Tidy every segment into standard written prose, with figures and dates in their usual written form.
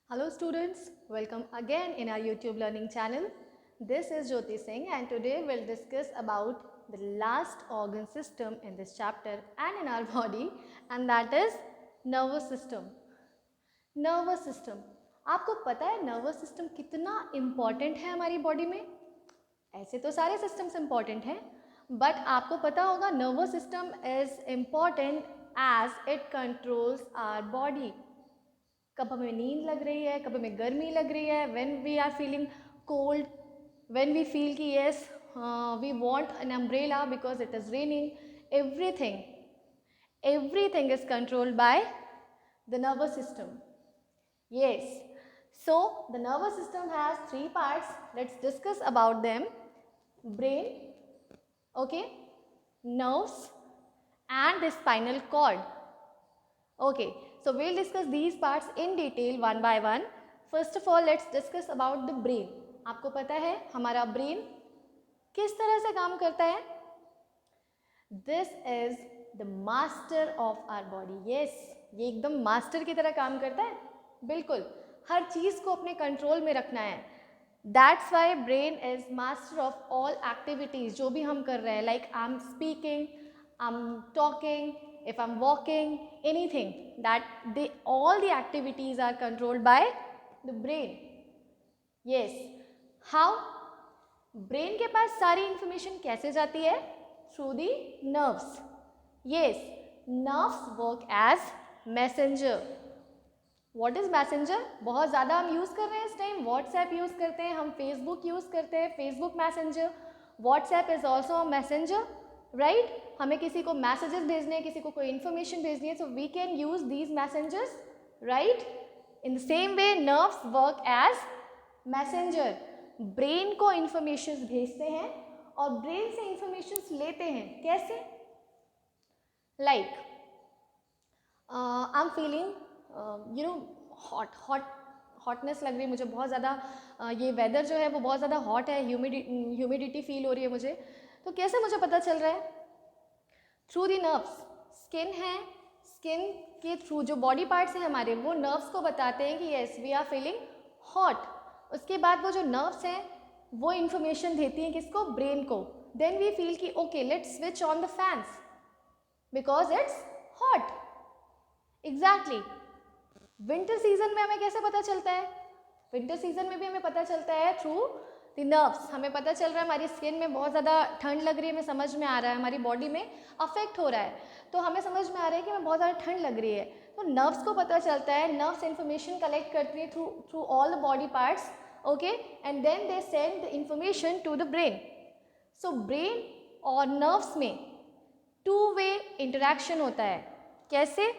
Hello students, welcome again in our YouTube learning channel. This is Jyoti Singh and today we'll discuss about the last organ system in this chapter and in our body, and that is nervous system. Nervous system. आपको पता है nervous system कितना important है हमारी body में? ऐसे तो सारे systems important हैं, but आपको पता होगा nervous system is important as it controls our body. कब हमें नींद लग रही है, कब हमें गर्मी लग रही है, when we are feeling cold, when we feel कि yes we want an umbrella because it is raining, everything is controlled by the nervous system. Yes, so the nervous system has three parts. Let's discuss about them. Brain, okay, nerves and the spinal cord. Okay, so we'll discuss these parts in detail one by one. First of all, let's discuss about the brain. आपको पता है हमारा brain किस तरह से काम करता है? This is the master of our body. Yes, ये एकदम master की तरह काम करता है. बिल्कुल, हर चीज़ को अपने कंट्रोल में रखना है. That's why brain is master of all activities. जो भी हम कर रहे हैं, like I'm speaking, I'm talking, if I'm walking, anything, all the activities are controlled by the brain. Yes, how? Brain के पास सारी information कैसे जाती है? Through the nerves. Yes, nerves work as messenger. What is messenger? बहुत ज़्यादा हम use कर रहे हैं इस टाइम. WhatsApp यूज़ करते हैं, हम Facebook यूज़ करते हैं, Facebook messenger. WhatsApp is also a messenger. Right हमें किसी को मैसेजेस भेजने हैं, किसी को कोई इन्फॉर्मेशन भेजनी है, so we can use these messengers. Right in the same way nerves work as messenger. Brain को इन्फॉर्मेशन भेजते हैं और ब्रेन से इन्फॉर्मेशन लेते हैं. कैसे? Like I am feeling hotness लग रही है मुझे बहुत ज़्यादा. ये वेदर जो है वो बहुत ज़्यादा हॉट है, ह्यूमिडिटी फील हो रही है मुझे. तो कैसे मुझे पता चल रहा है? Through the nerves. स्किन है, स्किन के थ्रू जो बॉडी पार्ट्स हैं हमारे, वो नर्व्स को बताते हैं कि yes we are feeling hot. उसके बाद वो जो नर्व्स हैं वो इन्फॉर्मेशन देती हैं किसको? ब्रेन को. देन वी फील कि okay let's switch on the fans because it's hot. Exactly. Winter season में हमें कैसे पता चलता है? विंटर सीजन में भी हमें पता चलता है थ्रू द नर्व्स. हमें पता चल रहा है हमारी स्किन में बहुत ज़्यादा ठंड लग रही है, हमें समझ में आ रहा है, हमारी बॉडी में अफेक्ट हो रहा है, तो हमें समझ में आ रहा है कि हमें बहुत ज़्यादा ठंड लग रही है. तो नर्व्स को पता चलता है, नर्व्स इन्फॉर्मेशन कलेक्ट करती है through all the body parts. Okay, and then they send the information to the brain. So brain और नर्व्स में टू वे इंटरेक्शन होता है. कैसे?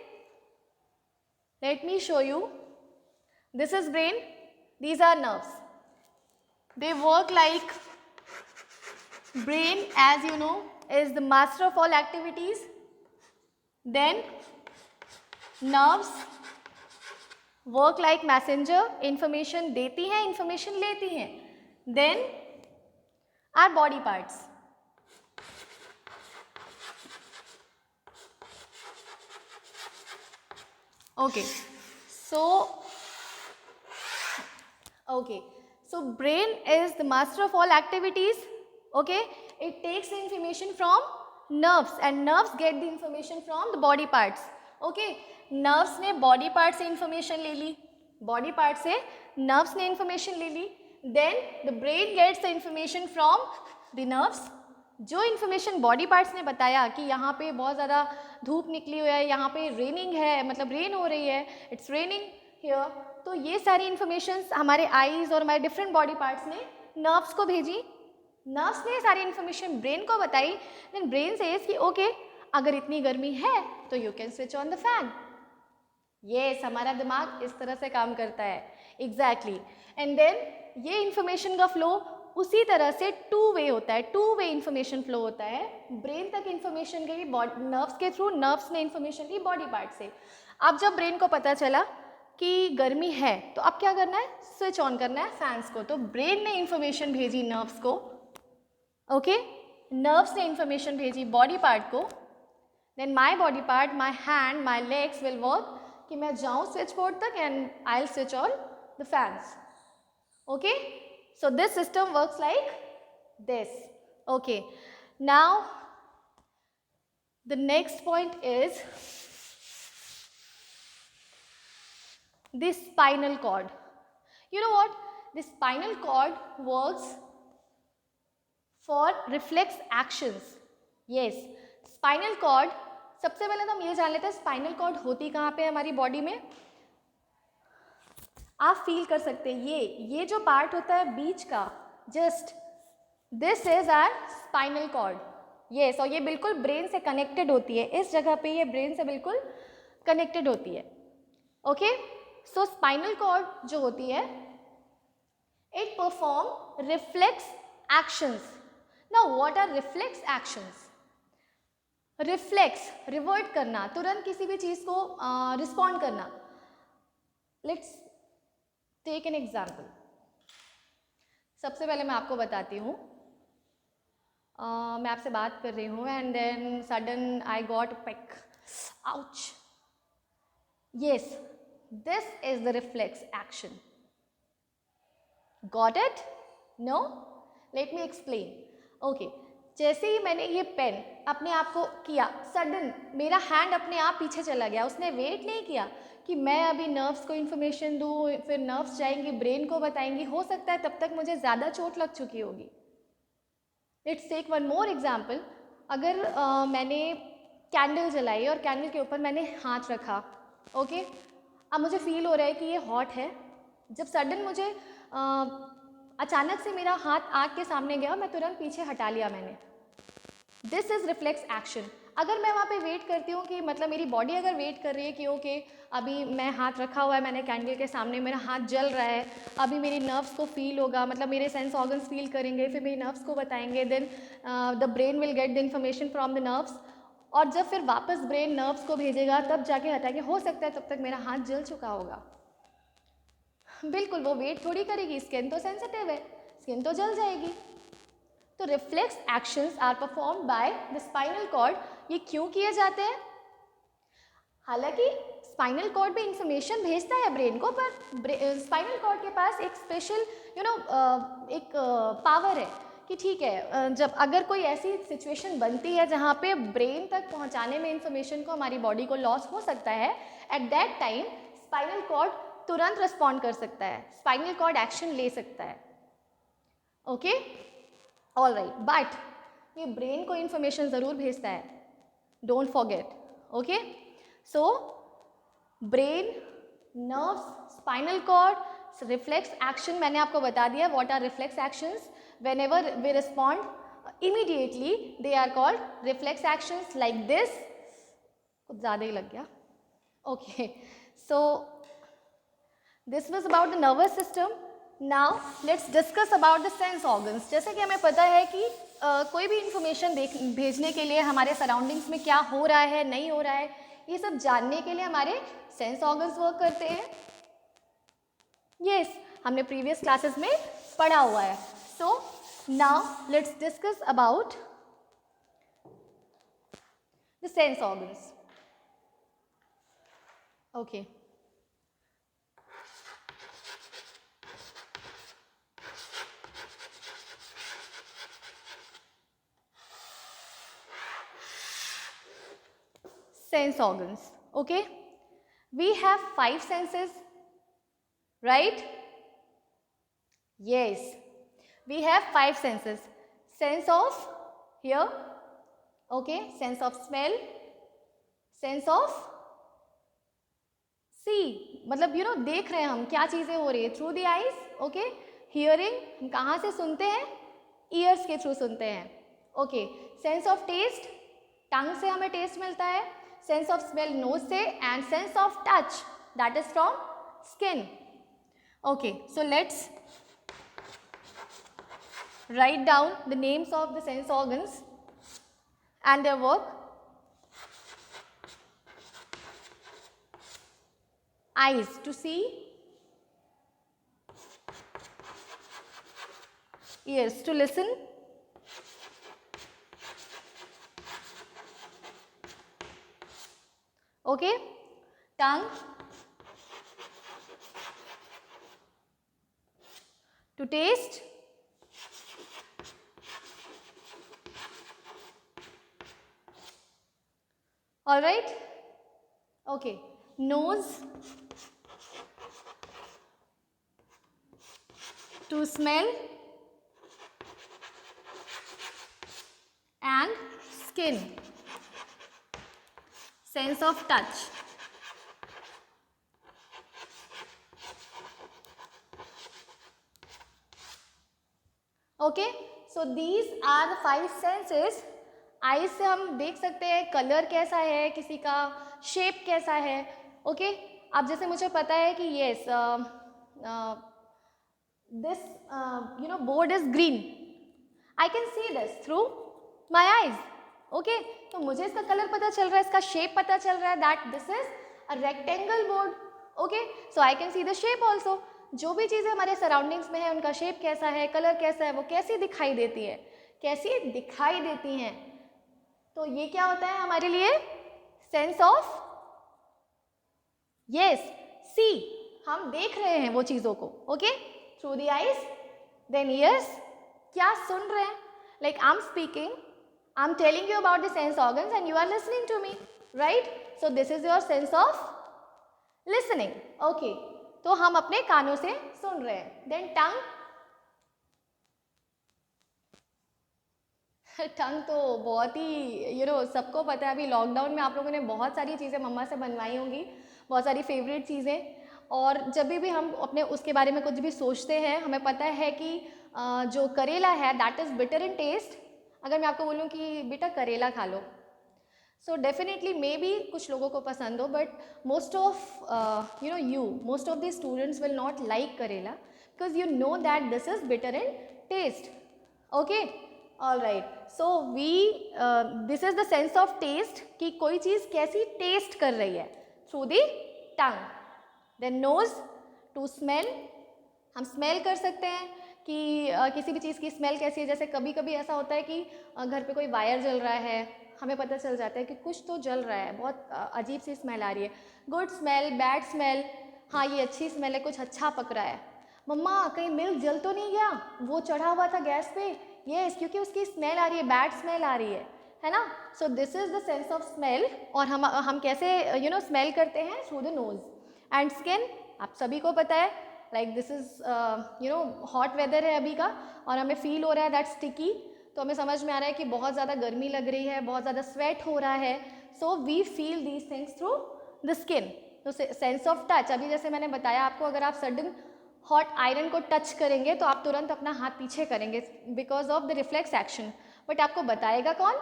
Let me show you. This is brain, these are nerves. They work like brain, as you know, is the master of all activities. Then nerves work like messenger, information देती हैं, information लेती हैं. Then our body parts. Okay, so brain is the master of all activities. Okay, it takes the information from nerves and nerves get the information from the body parts. Okay, nerves ने body part से information ले ली, body part से nerves ने information ले ली. Then the brain gets the information from the nerves. जो information body parts ने बताया कि यहाँ पे बहुत ज़्यादा धूप निकली हुई है, यहाँ पे raining है, मतलब rain हो रही है, it's raining here. तो ये सारी इन्फॉर्मेशंस हमारे आईज और हमारे डिफरेंट बॉडी पार्ट्स ने नर्व्स को भेजी. नर्व्स ने सारी इन्फॉर्मेशन ब्रेन को बताई. देन ब्रेन सेज कि ओके अगर इतनी गर्मी है तो you can switch on the fan. Yes, हमारा दिमाग इस तरह से काम करता है. एग्जैक्टली. एंड देन ये इन्फॉर्मेशन का फ्लो उसी तरह से टू वे होता है, टू वे इन्फॉर्मेशन फ्लो होता है. ब्रेन तक इन्फॉर्मेशन गई नर्व्स के थ्रू, नर्व्स ने इन्फॉर्मेशन ली बॉडी पार्ट से. अब जब ब्रेन को पता चला कि गर्मी है तो अब क्या करना है? स्विच ऑन करना है फैंस को. तो ब्रेन ने इन्फॉर्मेशन भेजी नर्व्स को. ओके, नर्व्स ने इन्फॉर्मेशन भेजी बॉडी पार्ट को. Then my body part, my hand, my legs will work कि मैं जाऊँ स्विच बोर्ड तक and I will switch on the fans. Okay, so this system works like this. Okay, now the next point is the spinal cord. You know what? The spinal cord works for reflex actions. Yes, spinal cord, सबसे पहले तो हम ये जान लेते हैं spinal cord होती कहाँ पे है हमारी बॉडी में. आप फील कर सकते हैं ये जो पार्ट होता है बीच का, just this is our spinal cord. Yes, और ये बिल्कुल ब्रेन से कनेक्टेड होती है. इस जगह पे ये ब्रेन से बिल्कुल कनेक्टेड होती है. ओके, सो स्पाइनल कॉर्ड जो होती है, it perform reflex actions. Now what are reflex actions? Reflex, revert करना, तुरंत किसी भी चीज को रिस्पॉन्ड करना. Let's take an example. सबसे पहले मैं आपको बताती हूँ, मैं आपसे बात कर रही हूँ and then sudden I got peck. Ouch. Yes, this is the reflex action. Got it? No? Let me explain. Okay, जैसे ही मैंने ये पेन अपने आप को किया, सडन मेरा हैंड अपने आप पीछे चला गया. उसने वेट नहीं किया कि मैं अभी नर्व्स को इन्फॉर्मेशन दूँ, फिर नर्व्स जाएंगी ब्रेन को बताएंगी. हो सकता है तब तक मुझे ज़्यादा चोट लग चुकी होगी. Let's take one more example. अगर मैंने कैंडल जलाई और कैंडल के ऊपर मैंने हाथ रखा. ओके, अब मुझे फील हो रहा है कि ये हॉट है. जब सडन मुझे अचानक से मेरा हाथ आग के सामने गया, मैं तुरंत पीछे हटा लिया मैंने. This is reflex action. अगर मैं वहाँ पे वेट करती हूँ कि मतलब मेरी बॉडी अगर वेट कर रही है कि ओके अभी मैं हाथ रखा हुआ है मैंने कैंडल के सामने, मेरा हाथ जल रहा है, अभी मेरी नर्व्स को फील होगा, मतलब मेरे सेंस ऑर्गन्स फील करेंगे, फिर मेरी नर्व्स को बताएंगे, then the brain will get the information from the nerves, और जब फिर वापस ब्रेन नर्व्स को भेजेगा तब जाके हटाएंगे. हो सकता है तब तक मेरा हाथ जल चुका होगा. बिल्कुल, वो वेट थोड़ी करेगी, स्किन तो सेंसिटिव है, स्किन तो जल जाएगी. तो reflex actions are performed by the spinal cord. ये क्यों किए जाते हैं? हालांकि स्पाइनल कॉर्ड भी इंफॉर्मेशन भेजता है ब्रेन को, पर स्पाइनल कॉर्ड के पास एक स्पेशल एक पावर है कि ठीक है, जब अगर कोई ऐसी सिचुएशन बनती है जहाँ पे ब्रेन तक पहुँचाने में इंफॉर्मेशन को हमारी बॉडी को लॉस हो सकता है, at that time spinal cord तुरंत रिस्पॉन्ड कर सकता है, स्पाइनल कॉर्ड एक्शन ले सकता है. ओके, ऑल राइट, बट ये ब्रेन को इंफॉर्मेशन ज़रूर भेजता है, don't forget. Okay, so brain, nerves, spinal cord, reflex action. मैंने आपको बता दिया what are reflex actions. whenever we respond immediately they are called reflex actions like this. कुछ ज़्यादा ही लग गया. Okay, so this was about the nervous system. Now let's discuss about the sense organs. जैसे कि हमें पता है कि कोई भी इंफॉर्मेशन भेजने के लिए हमारे सराउंडिंग्स में क्या हो रहा है, नहीं हो रहा है, ये सब जानने के लिए हमारे सेंस ऑर्गन्स वर्क करते हैं. यस, हमने प्रीवियस क्लासेस में पढ़ा हुआ है. So now let's discuss about the sense organs. Okay. Sense organs. Okay. We have 5 senses, right? Yes. We have 5 senses. Sense of hear, okay, sense of smell, sense of see, मतलब देख रहे हैं हम क्या चीज़ें हो रही है, through the eyes. Okay, hearing, हम कहाँ से सुनते हैं, ईयर्स के थ्रू सुनते हैं. ओके, सेंस ऑफ टेस्ट, टंग से हमें टेस्ट मिलता है. सेंस ऑफ स्मेल, नोज से. And sense of touch, that is from skin. Okay, so let's write down the names of the sense organs and their work. Eyes, to see. Ears, to listen. Okay. Tongue, to taste. All right. Okay. Nose to smell and skin, sense of touch. Okay, so these are the 5 senses. Eyes से हम देख सकते हैं colour कैसा है किसी का, shape कैसा है. ओके, अब जैसे मुझे पता है कि yes this board is green, I can see this through my eyes. Okay, तो मुझे इसका कलर पता चल रहा है, इसका शेप पता चल रहा है, that this is a rectangle board. Okay, so I can see the shape also. जो भी चीज़ें हमारे सराउंडिंग्स में है उनका शेप कैसा है, कलर कैसा है, वो कैसी दिखाई देती है, कैसी दिखाई देती हैं. तो ये क्या होता है हमारे लिए, सेंस ऑफ यस सी. हम देख रहे हैं वो चीज़ों को. Okay, through the eyes. Then ears, क्या सुन रहे हैं, like I am speaking, I am telling you about the sense organs and you are listening to me, right. So this is your sense of listening. Okay, तो हम अपने कानों से सुन रहे हैं. देन टंग. टंग तो बहुत ही सबको पता है. अभी लॉकडाउन में आप लोगों ने बहुत सारी चीज़ें मम्मा से बनवाई होंगी, बहुत सारी फेवरेट चीज़ें. और जब भी हम अपने उसके बारे में कुछ भी सोचते हैं, हमें पता है कि जो करेला है that is bitter in taste. अगर मैं आपको बोलूँ कि बेटा करेला खा लो, सो डेफिनेटली मे बी कुछ लोगों को पसंद हो, but most of most of the students will not like karela because you know that this is bitter in taste. Okay, all right. So this is the sense of taste, कि कोई चीज़ कैसी taste कर रही है, through the tongue. Then nose to smell, हम smell कर सकते हैं कि किसी भी चीज़ की स्मेल कैसी है. जैसे कभी कभी ऐसा होता है कि घर पे कोई वायर जल रहा है, हमें पता चल जाता है कि कुछ तो जल रहा है, बहुत अजीब सी स्मेल आ रही है. गुड स्मेल, बैड स्मेल, हाँ ये अच्छी स्मेल है, कुछ अच्छा पक रहा है. मम्मा कहीं मिल्क जल तो नहीं गया, वो चढ़ा हुआ था गैस पे, ये क्योंकि उसकी स्मेल आ रही है, बैड स्मेल आ रही है ना. So this is the sense of smell. और हम कैसे स्मेल करते हैं, through the nose. And skin, आप सभी को पता है, like this is hot weather है अभी का, और हमें फील हो रहा है दैट स्टिकी. तो हमें समझ में आ रहा है कि बहुत ज़्यादा गर्मी लग रही है, बहुत ज़्यादा स्वेट हो रहा है. So we feel these things through the skin. तो सेंस ऑफ टच, अभी जैसे मैंने बताया आपको, अगर आप सडन हॉट आयरन को टच करेंगे तो आप तुरंत अपना हाथ पीछे करेंगे because of the reflex action. But आपको बताएगा कौन,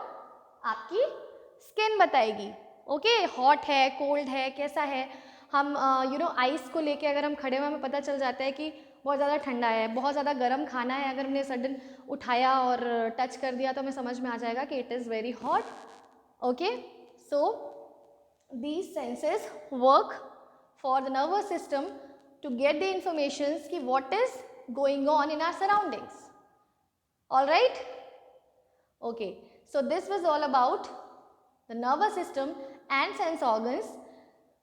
आपकी स्किन बताएगी. ओके, हॉट है, कोल्ड है, कैसा है. हम आइस को लेके अगर हम खड़े हुए, हमें पता चल जाता है कि बहुत ज़्यादा ठंडा है, बहुत ज़्यादा गर्म खाना है. अगर हमने सडन उठाया और टच कर दिया तो हमें समझ में आ जाएगा कि it is very hot. Okay, so these senses work for the nervous system to get the informations ki what is going on in our surroundings. All right? Okay, so this was all about the nervous system and sense organs.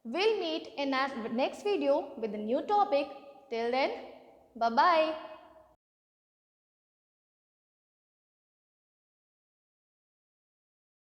We'll meet in our next video with a new topic. Till then, bye bye.